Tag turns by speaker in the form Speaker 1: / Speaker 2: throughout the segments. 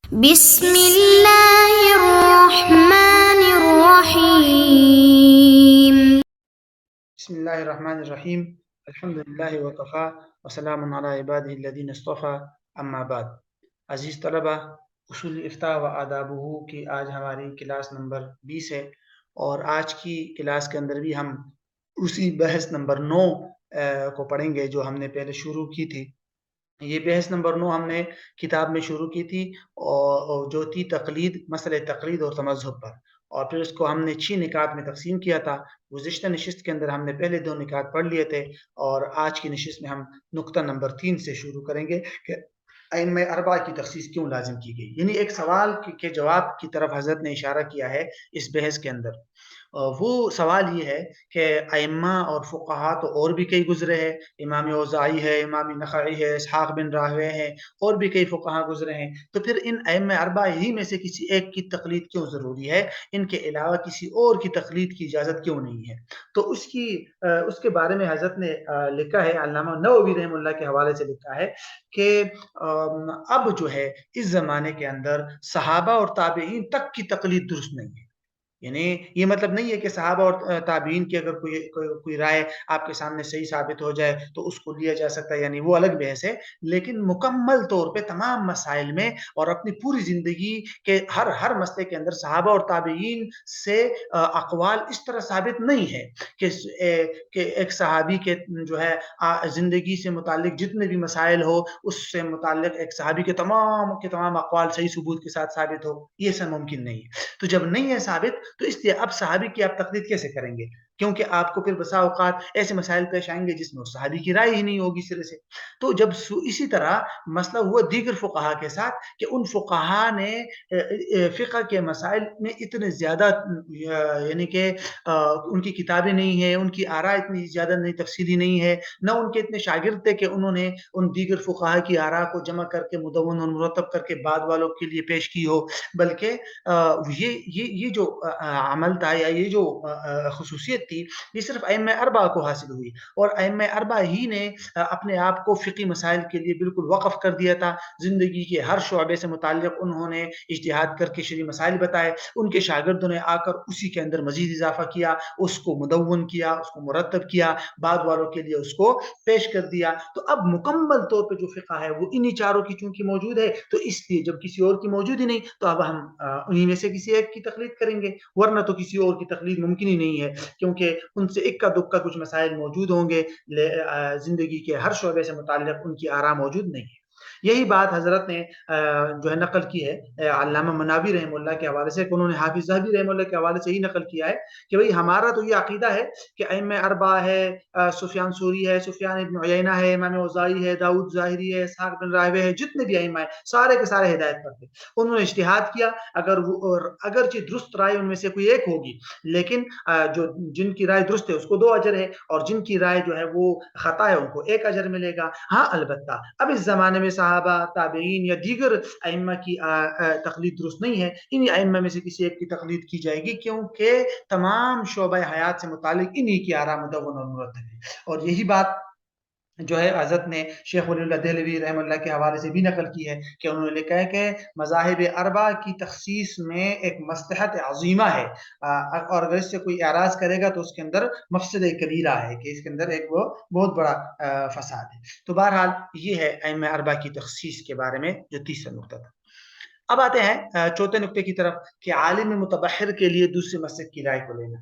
Speaker 1: بسم اللہ الرحمن الرحیم۔
Speaker 2: بسم اللہ الرحمن الرحیم، الحمد للہ وکفا وسلام علی عبادہ الذین اصطفیٰ، اما بعد۔ عزیز طلبہ، اصول افتاء و آدابہ کی آج ہماری کلاس نمبر 20 ہے، اور آج کی کلاس کے اندر بھی ہم اسی بحث نمبر 9 کو پڑھیں گے جو ہم نے پہلے شروع کی تھی۔ یہ بحث نمبر 9 ہم نے کتاب میں شروع کی تھی، اور جو تھی تقلید، مسئلہ تقلید اور تمذہب پر، اور پھر اس کو ہم نے 6 نکات میں تقسیم کیا تھا۔ گزشتہ نشست کے اندر ہم نے پہلے 2 نکات پڑھ لیے تھے، اور آج کی نشست میں ہم نقطہ نمبر 3 سے شروع کریں گے کہ ائمہ اربعہ کی تخصیص کیوں لازم کی گئی، یعنی ایک سوال کے جواب کی طرف حضرت نے اشارہ کیا ہے اس بحث کے اندر۔ وہ سوال یہ ہے کہ ائمہ اور فقہا تو اور بھی کئی گزرے ہیں، امام اوزاعی ہے، امام نخعی ہے، اسحاق بن راہوے ہیں، اور بھی کئی فقہا گزرے ہیں، تو پھر ان ائمہ اربعہ ہی میں سے کسی ایک کی تقلید کیوں ضروری ہے، ان کے علاوہ کسی اور کی تقلید کی اجازت کیوں نہیں ہے؟ تو اس کے بارے میں حضرت نے لکھا ہے، علامہ نووی رحم اللہ کے حوالے سے لکھا ہے کہ اب جو ہے اس زمانے کے اندر صحابہ اور تابعین تک کی تقلید درست نہیں ہے۔ یعنی یہ مطلب نہیں ہے کہ صحابہ اور تابعین کی اگر کوئی رائے آپ کے سامنے صحیح ثابت ہو جائے تو اس کو لیا جا سکتا ہے، یعنی وہ الگ بحث ہے، لیکن مکمل طور پہ تمام مسائل میں اور اپنی پوری زندگی کے ہر مسئلے کے اندر صحابہ اور تابعین سے اقوال اس طرح ثابت نہیں ہے کہ ایک صحابی کے جو ہے زندگی سے متعلق جتنے بھی مسائل ہو اس سے متعلق ایک صحابی کے تمام اقوال صحیح ثبوت کے ساتھ ثابت ہو، یہ سب ممکن نہیں ہے۔ تو جب نہیں ہے ثابت تو اس لیے اب صحابی کی آپ تقلید کیسے کریں گے؟ کیونکہ آپ کو پھر بسا اوقات ایسے مسائل پیش آئیں گے جس میں صحابی کی رائے ہی نہیں ہوگی سرے سے۔ تو جب اسی طرح مسئلہ ہوا دیگر فقہا کے ساتھ کہ ان فقہا نے فقہ کے مسائل میں اتنے زیادہ یعنی کہ ان کی کتابیں نہیں ہیں، ان کی آراء اتنی زیادہ نہیں تفصیلی نہیں ہے، نہ ان کے اتنے شاگرد تھے کہ انہوں نے ان دیگر فقہا کی آراء کو جمع کر کے مدون اور مرتب کر کے بعد والوں کے لیے پیش کی ہو، بلکہ یہ جو عمل تھا یا یہ جو خصوصیت تھی یہ صرف ائمہ اربعہ کو حاصل ہوئی، اور ائمہ اربعہ ہی نے اپنے آپ کو فقہی مسائل کے لیے بالکل وقف کر دیا تھا۔ زندگی کے ہر شعبے سے متعلق انہوں نے اجتہاد کر کے شرعی مسائل بتائے، ان کے شاگردوں نے آ کر اسی کے اندر مزید اضافہ کیا، اس کو مدون کیا، اس کو مرتب کیا، بعد والوں کے لیے اس کو پیش کر دیا۔ تو اب مکمل طور پہ جو فقہ ہے وہ انہی چاروں کی چونکہ موجود ہے، تو اس لیے جب کسی اور کی موجود ہی نہیں تو اب ہم انہی میں سے کسی ایک کی تقلید کریں گے، ورنہ تو کسی اور کی تقلید ممکن ہی نہیں ہے، کیونکہ ان سے اکا دکا کچھ مسائل موجود ہوں گے، زندگی کے ہر شعبے سے متعلق ان کی آراء موجود نہیں ہے۔ یہی بات حضرت نے جو ہے نقل کی ہے علامہ مناوی رحم اللہ کے حوالے سے، کہ انہوں نے حافظ ذہبی رحم اللہ کے حوالے سے ہی نقل کیا ہے کہ بھئی ہمارا تو یہ عقیدہ ہے کہ ائمہ اربعہ ہے، سفیان ثوری ہے، سفیان ابن عیینہ ہے، امام اوزاعی ہے، داؤد ظاہری ہے، اسحاق بن راہوے ہے، جتنے بھی ائمہ ہیں سارے کے سارے ہدایت پر تھے، انہوں نے اجتہاد کیا، اگرچہ درست رائے ان میں سے کوئی ایک ہوگی، لیکن جن کی رائے درست ہے اس کو 2 اجر ہے، اور جن کی رائے جو ہے وہ خطا ہے ان کو 1 اجر ملے گا۔ ہاں البتہ اب اس زمانے میں صحابہ، تابعین یا دیگر ائمہ کی تقلید درست نہیں ہے، انہی ائمہ میں سے کسی ایک کی تقلید کی جائے گی، کیونکہ تمام شعبہ حیات سے متعلق انہی کی آراء مدون اور مرتب ہے۔ اور یہی بات جو ہے حضرت نے شیخ ولی اللہ دہلوی رحم اللہ کے حوالے سے بھی نقل کی ہے کہ انہوں نے لکھا ہے کہ مذاہب اربعہ کی تخصیص میں ایک مصلحت عظیمہ ہے، اور اگر اس سے کوئی اعراض کرے گا تو اس کے اندر مفسدہ کبیرہ ہے، کہ اس کے اندر ایک وہ بہت بڑا فساد ہے۔ تو بہرحال یہ ہے ائمہ اربعہ کی تخصیص کے بارے میں جو تیسرا نقطہ تھا۔ اب آتے ہیں چوتھے نقطے کی طرف کہ عالم متبحر کے لیے دوسرے مسلک کی رائے کو لینا۔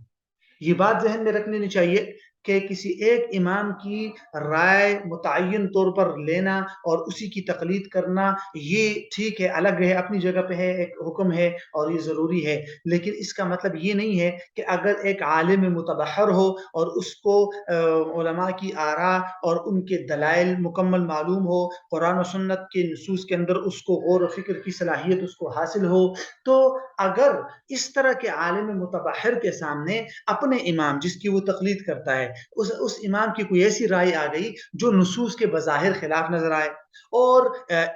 Speaker 2: یہ بات ذہن میں رکھنی چاہیے کہ کسی ایک امام کی رائے متعین طور پر لینا اور اسی کی تقلید کرنا یہ ٹھیک ہے، الگ ہے، اپنی جگہ پہ ہے، ایک حکم ہے اور یہ ضروری ہے، لیکن اس کا مطلب یہ نہیں ہے کہ اگر ایک عالم متبحر ہو اور اس کو علماء کی آراء اور ان کے دلائل مکمل معلوم ہو، قرآن و سنت کے نصوص کے اندر اس کو غور و فکر کی صلاحیت اس کو حاصل ہو، تو اگر اس طرح کے عالم متبحر کے سامنے اپنے امام جس کی وہ تقلید کرتا ہے اس امام کی کوئی ایسی رائے آ گئی جو نصوص کے بظاہر خلاف نظر آئے، اور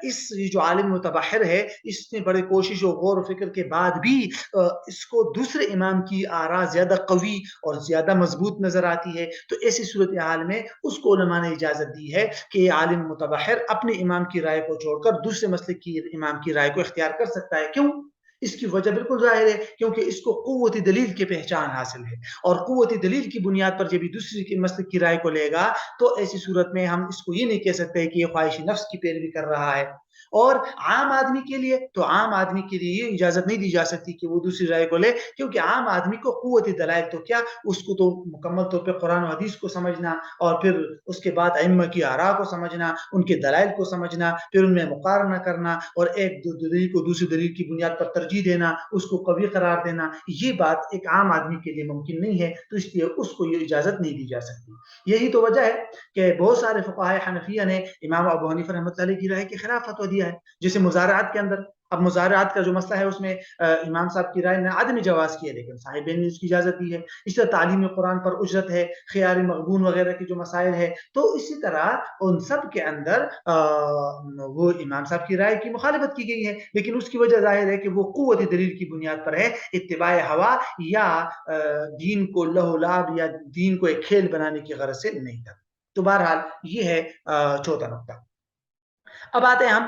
Speaker 2: اس جو عالم متبحر ہے اس نے بڑے کوشش و غور و فکر کے بعد بھی اس کو دوسرے امام کی آراء زیادہ قوی اور زیادہ مضبوط نظر آتی ہے، تو ایسی صورتحال میں اس کو علماء نے اجازت دی ہے کہ یہ عالم متبحر اپنے امام کی رائے کو چھوڑ کر دوسرے مسلک کی امام کی رائے کو اختیار کر سکتا ہے۔ کیوں؟ اس کی وجہ بالکل ظاہر ہے، کیونکہ اس کو قوت دلیل کی پہچان حاصل ہے، اور قوت دلیل کی بنیاد پر جب بھی دوسری مسلک کی رائے کو لے گا تو ایسی صورت میں ہم اس کو یہ نہیں کہہ سکتے کہ یہ خواہش نفس کی پیروی کر رہا ہے۔ اور عام آدمی کے لیے تو عام آدمی کے لیے یہ اجازت نہیں دی جا سکتی کہ وہ دوسری رائے کو لے، کیونکہ عام آدمی کو قوت دلائل تو کیا، اس کو تو مکمل طور پہ قرآن و حدیث کو سمجھنا، اور پھر اس کے بعد ائمہ کی آراء کو سمجھنا، ان کے دلائل کو سمجھنا، پھر ان میں مقارنہ کرنا، اور ایک دلیل کو دوسری دلیل کی بنیاد پر ترجیح دینا، اس کو قوی قرار دینا، یہ بات ایک عام آدمی کے لیے ممکن نہیں ہے، تو اس لیے اس کو یہ اجازت نہیں دی جا سکتی۔ یہی تو وجہ ہے کہ بہت سارے فقہائے حنفیہ نے امام ابو حنیفہ رحمۃ اللہ علیہ کی رائے کے خلاف فتویٰ دیا ہے، جیسے مزارعات کے اندر۔ اب مزارعات کا جو مسئلہ ہے اس میں امام صاحب کی رائے نے عدم جواز کی ہے، لیکن صاحبین نے اس کی اجازت دی ہے۔ اس طرح تعلیم قرآن پر اجرت ہے، خیار مغبون وغیرہ کی جو مسائل ہے، تو اسی طرح ان سب کے اندر وہ امام صاحب کی رائے کی مخالفت کی گئی ہے، لیکن اس کی وجہ ظاہر ہے کہ وہ قوت دلیل کی بنیاد پر ہے، اتباع ہوا یا دین کو لہو لعب یا دین کو ایک کھیل بنانے کی غرض سے نہیں تھا۔ تو بہرحال یہ ہے چوتھا نقطہ۔ اب آتے ہیں ہم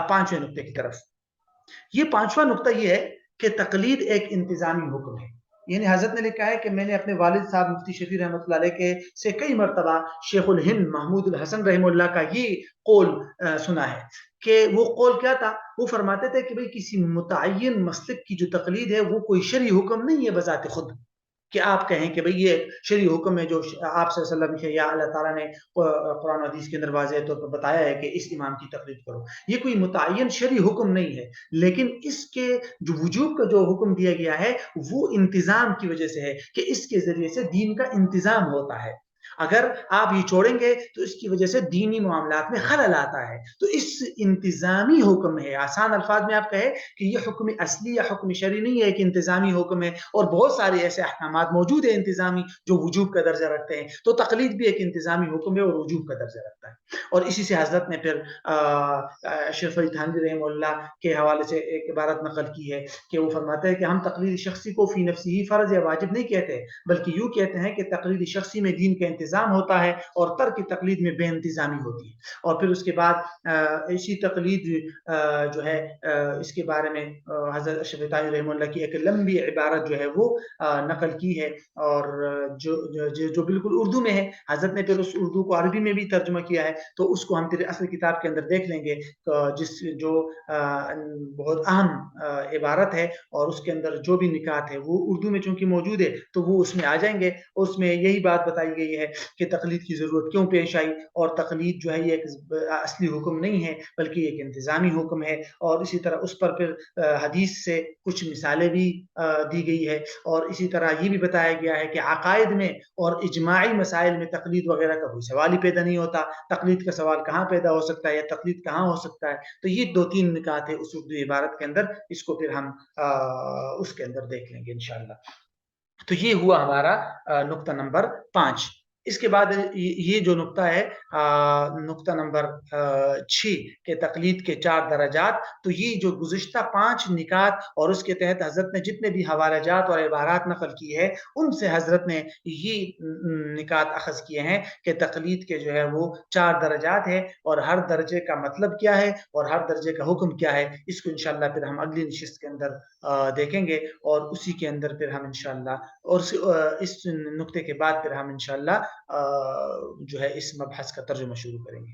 Speaker 2: پانچویں نقطے کی طرف۔ یہ پانچواں نقطہ یہ ہے کہ تقلید ایک انتظامی حکم ہے، یعنی حضرت نے لکھا ہے کہ میں نے اپنے والد صاحب مفتی شفیع رحمۃ اللہ علیہ کے سے کئی مرتبہ شیخ الہند محمود الحسن رحمہ اللہ کا یہ قول سنا ہے، کہ وہ قول کیا تھا، وہ فرماتے تھے کہ بھئی کسی متعین مسلک کی جو تقلید ہے وہ کوئی شرعی حکم نہیں ہے بذات خود، کہ آپ کہیں کہ بھئی یہ شرعی حکم ہے جو آپ صلی اللہ علیہ وسلم یا اللہ تعالیٰ نے قرآن و حدیث کے اندر واضح طور پر بتایا ہے کہ اس امام کی تقلید کرو، یہ کوئی متعین شرعی حکم نہیں ہے، لیکن اس کے جو وجوب کا جو حکم دیا گیا ہے وہ انتظام کی وجہ سے ہے، کہ اس کے ذریعے سے دین کا انتظام ہوتا ہے۔ اگر آپ یہ چھوڑیں گے تو اس کی وجہ سے دینی معاملات میں خلل آتا ہے، تو اس انتظامی حکم ہے۔ آسان الفاظ میں آپ کہیں کہ یہ حکم اصلی یا حکم شرعی نہیں ہے، کہ انتظامی حکم ہے، اور بہت سارے ایسے احکامات موجود ہیں انتظامی جو وجوب کا درجہ رکھتے ہیں، تو تقلید بھی ایک انتظامی حکم ہے اور وجوب کا درجہ رکھتا ہے۔ اور اسی سے حضرت نے پھر اشرف علی تھانوی رحمہ اللہ کے حوالے سے ایک عبارت نقل کی ہے کہ وہ فرماتے ہیں کہ ہم تقلید شخصی کو فی نفسی ہی فرض یا واجب نہیں کہتے، بلکہ یوں کہتے ہیں کہ تقلید شخصی میں دین کا انتظام ہوتا ہے اور ترک تقلید میں بے انتظامی ہوتی ہے۔ اور پھر اس کے بعد اسی تقلید جو ہے اس کے بارے میں حضرت اشرف تھانوی رحمہ اللہ کی ایک لمبی عبارت جو ہے وہ نقل کی ہے، اور جو بالکل اردو میں ہے، حضرت نے پھر اس اردو کو عربی میں بھی ترجمہ کیا ہے، تو اس کو ہم پھر اصل کتاب کے اندر دیکھ لیں گے، جس جو بہت اہم عبارت ہے، اور اس کے اندر جو بھی نکات ہے وہ اردو میں چونکہ موجود ہے تو وہ اس میں آ جائیں گے۔ اس میں یہی بات بتائی گئی ہے کہ تقلید کی ضرورت کیوں پیش آئی، اور تقلید جو ہے یہ ایک اصلی حکم نہیں ہے بلکہ ایک انتظامی حکم ہے، اور اسی طرح اس پر پھر حدیث سے کچھ مثالیں بھی دی گئی ہے، اور اسی طرح یہ بھی بتایا گیا ہے کہ عقائد میں اور اجماعی مسائل میں تقلید وغیرہ کا کوئی سوال ہی پیدا نہیں ہوتا، تقلید کا سوال کہاں پیدا ہو سکتا ہے یا تقلید کہاں ہو سکتا ہے۔ تو یہ دو تین نکات ہے اس اردو عبارت کے اندر، اس کو پھر ہم اس کے اندر دیکھ لیں گے انشاءاللہ۔ تو یہ ہوا ہمارا نقطہ نمبر 5۔ اس کے بعد یہ جو نقطہ ہے نقطہ نمبر 6 کہ تقلید کے 4 درجات، تو یہ جو گزشتہ 5 نکات اور اس کے تحت حضرت نے جتنے بھی حوالہ جات اور عبارات نقل کی ہے ان سے حضرت نے یہ نکات اخذ کیے ہیں کہ تقلید کے جو ہے وہ 4 درجات ہیں، اور ہر درجے کا مطلب کیا ہے اور ہر درجے کا حکم کیا ہے، اس کو انشاءاللہ پھر ہم اگلی نشست کے اندر دیکھیں گے، اور اسی کے اندر پھر ہم انشاءاللہ اور اس نقطے کے بعد پھر ہم انشاءاللہ جو ہے اس مبحث کا ترجمہ شروع کریں گے۔